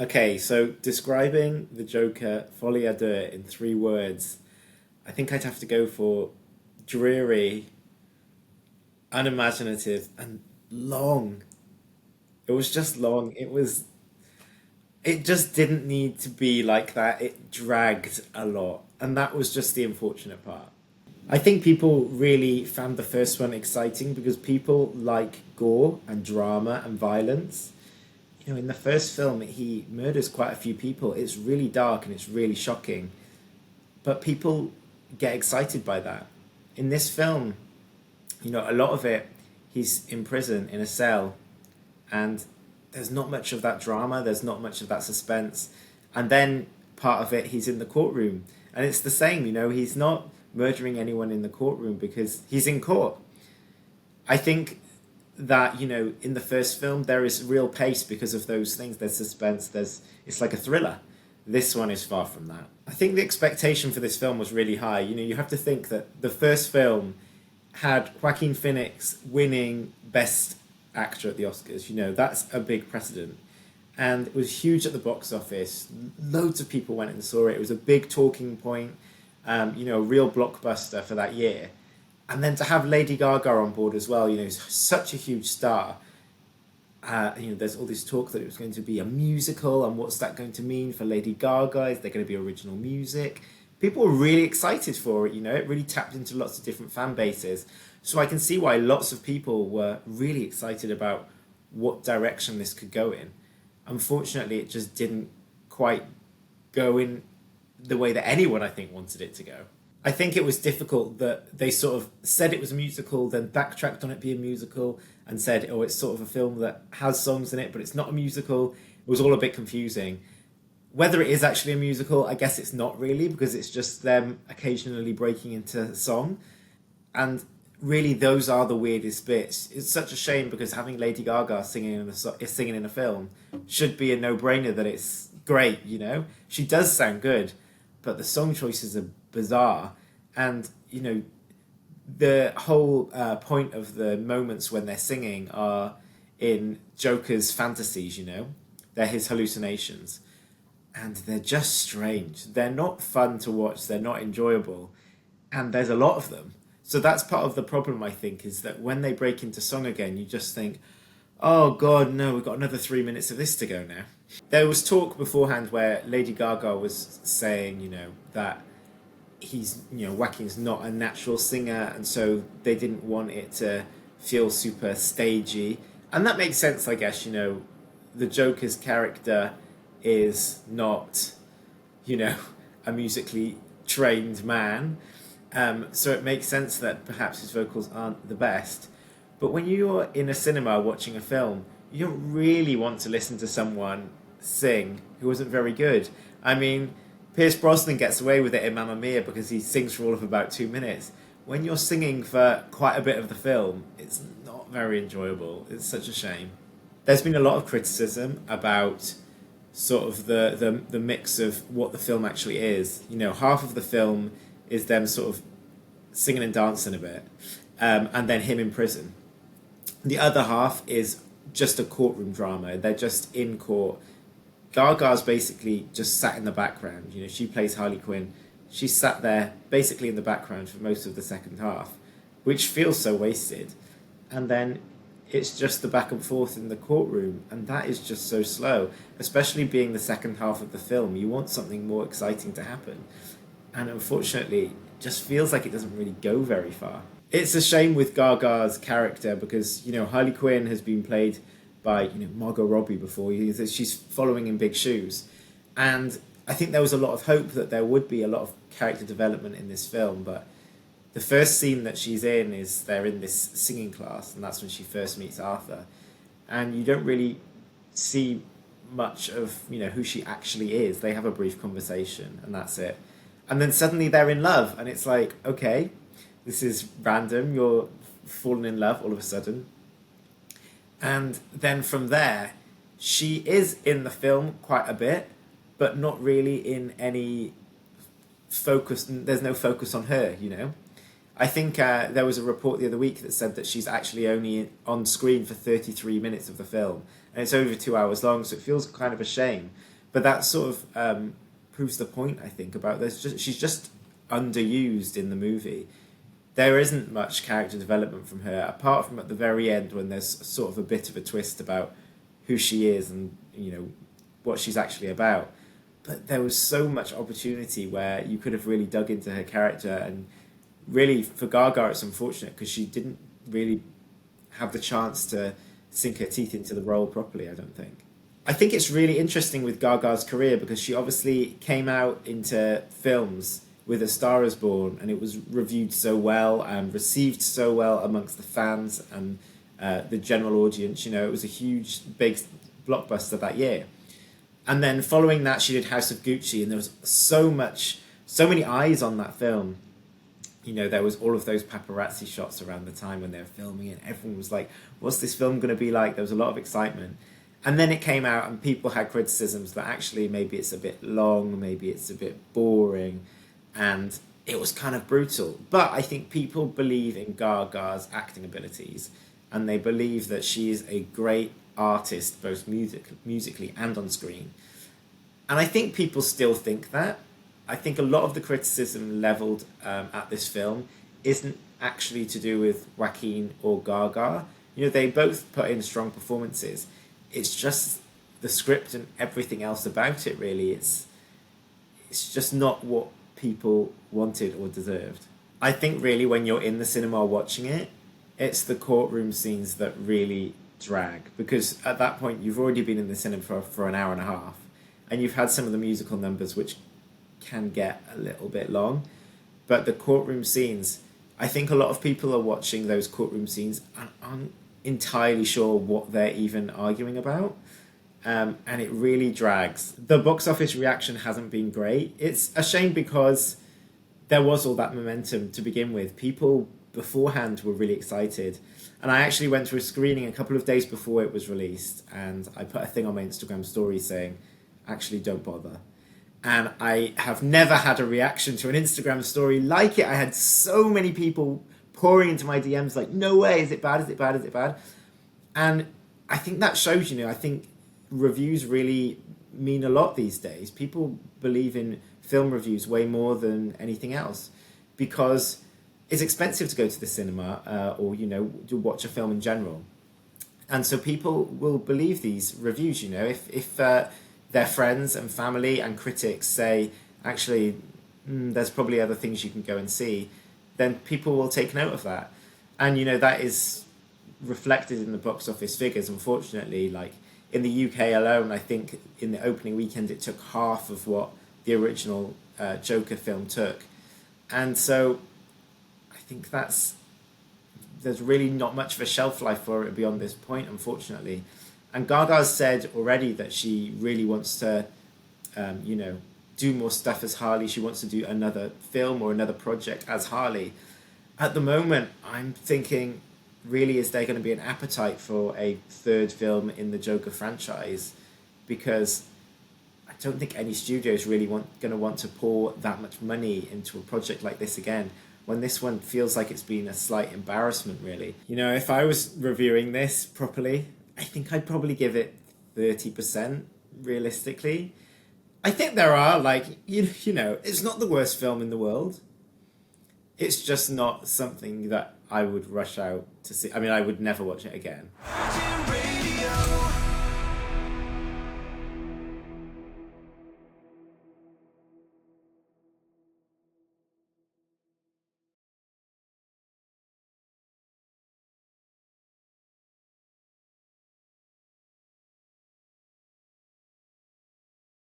Okay, so describing the Joker Folie à Deux in three words, I think I'd have to go for dreary, unimaginative, and long. It was just long. It just didn't need to be like that. It dragged a lot, and that was just the unfortunate part. I think people really found the first one exciting because people like gore and drama and violence. In the first film, he murders quite a few people. It's really dark and it's really shocking, but people get excited by that. In this film, a lot of it, he's in prison in a cell, and there's not much of that drama, there's not much of that suspense. And then part of it, he's in the courtroom, and it's the same, he's not murdering anyone in the courtroom because he's in court. I think that in the first film there is real pace because of those things. There's suspense, there's it's like a thriller. This one is far from that. I think the expectation for this film was really high. You have to think that the first film had Joaquin Phoenix winning best actor at the Oscars. That's a big precedent, and it was huge at the box office. Loads of people went and saw it. It was a big talking point, a real blockbuster for that year. And then to have Lady Gaga on board as well, such a huge star. There's all this talk that it was going to be a musical, and what's that going to mean for Lady Gaga? Is there going to be original music? People were really excited for it. It really tapped into lots of different fan bases. So I can see why lots of people were really excited about what direction this could go in. Unfortunately, it just didn't quite go in the way that anyone, I think, wanted it to go. I think it was difficult that they sort of said it was a musical, then backtracked on it being a musical, and said, oh, it's sort of a film that has songs in it, but it's not a musical. It was all a bit confusing. Whether it is actually a musical, I guess it's not really, because it's just them occasionally breaking into song. And really, those are the weirdest bits. It's such a shame because having Lady Gaga singing in a film should be a no-brainer that it's great, She does sound good, but the song choices are bizarre. And, the whole point of the moments when they're singing are in Joker's fantasies, They're his hallucinations. And they're just strange. They're not fun to watch. They're not enjoyable. And there's a lot of them. So that's part of the problem, I think, is that when they break into song again, you just think, oh, God, no, we've got another 3 minutes of this to go now. There was talk beforehand where Lady Gaga was saying, that Joaquin's not a natural singer, and so they didn't want it to feel super stagey. And that makes sense, I guess, the Joker's character is not, a musically trained man. So it makes sense that perhaps his vocals aren't the best. But when you're in a cinema watching a film, you don't really want to listen to someone sing who isn't very good. I mean, Pierce Brosnan gets away with it in Mamma Mia because he sings for all of about 2 minutes. When you're singing for quite a bit of the film, it's not very enjoyable. It's such a shame. There's been a lot of criticism about sort of the mix of what the film actually is. Half of the film is them sort of singing and dancing a bit, and then him in prison. The other half is just a courtroom drama. They're just in court. Gaga's basically just sat in the background. She plays Harley Quinn. She sat there basically in the background for most of the second half, which feels so wasted. And then it's just the back and forth in the courtroom, and that is just so slow, especially being the second half of the film. You want something more exciting to happen. And unfortunately, it just feels like it doesn't really go very far. It's a shame with Gaga's character because, Harley Quinn has been played by Margot Robbie before. She's following in big shoes. And I think there was a lot of hope that there would be a lot of character development in this film, but the first scene that she's in is they're in this singing class, and that's when she first meets Arthur. And you don't really see much of who she actually is. They have a brief conversation, and that's it. And then suddenly they're in love, and it's like, okay, this is random. You're falling in love all of a sudden. And then from there, she is in the film quite a bit, but not really in any focus. There's no focus on her, I think there was a report the other week that said that she's actually only on screen for 33 minutes of the film. and it's over 2 hours long, so it feels kind of a shame. But that sort of proves the point, I think, about this. She's just underused in the movie. There isn't much character development from her, apart from at the very end when there's sort of a bit of a twist about who she is and, you know, what she's actually about. But there was so much opportunity where you could have really dug into her character, and really for Gaga it's unfortunate because she didn't really have the chance to sink her teeth into the role properly, I don't think. I think it's really interesting with Gaga's career because she obviously came out into films with A Star Is Born, and it was reviewed so well and received so well amongst the fans and the general audience. You know, it was a huge, big blockbuster that year. And then following that, she did House of Gucci, and there was so many eyes on that film. You know, there was all of those paparazzi shots around the time when they were filming it. Everyone was like, what's this film going to be like? There was a lot of excitement. And then it came out and people had criticisms that actually maybe it's a bit long, maybe it's a bit boring, and it was kind of brutal. But I think people believe in Gaga's acting abilities, and they believe that she is a great artist, both musically and on screen. And I think people still think that. I think a lot of the criticism leveled at this film isn't actually to do with Joaquin or Gaga. You know, they both put in strong performances. It's just the script and everything else about it, really. It's just not what people wanted or deserved. I think really when you're in the cinema watching it, it's the courtroom scenes that really drag, because at that point you've already been in the cinema for an hour and a half, and you've had some of the musical numbers which can get a little bit long. But the courtroom scenes, I think a lot of people are watching those courtroom scenes and aren't entirely sure what they're even arguing about. And it really drags. The box office reaction hasn't been great. It's a shame because there was all that momentum to begin with. People beforehand were really excited. And I actually went to a screening a couple of days before it was released, and I put a thing on my Instagram story saying, actually don't bother. And I have never had a reaction to an Instagram story like it. I had so many people pouring into my DMs like, no way, is it bad, is it bad, is it bad? And I think that shows, you know, I think reviews really mean a lot these days. People believe in film reviews way more than anything else because it's expensive to go to the cinema or, you know, to watch a film in general. And so people will believe these reviews, you know, if their friends and family and critics say, actually, there's probably other things you can go and see, then people will take note of that. And, you know, that is reflected in the box office figures, unfortunately. Like, in the UK alone, I think in the opening weekend, it took half of what the original Joker film took. And so I think there's really not much of a shelf life for it beyond this point, unfortunately. And Gaga's said already that she really wants to, you know, do more stuff as Harley. She wants to do another film or another project as Harley. At the moment, I'm thinking, really, is there going to be an appetite for a third film in the Joker franchise? Because I don't think any studio is really going to want to pour that much money into a project like this again, when this one feels like it's been a slight embarrassment, really. You know, if I was reviewing this properly, I think I'd probably give it 30%, realistically. I think there are, like, you know, it's not the worst film in the world. It's just not something that I would rush out to see. I mean, I would never watch it again.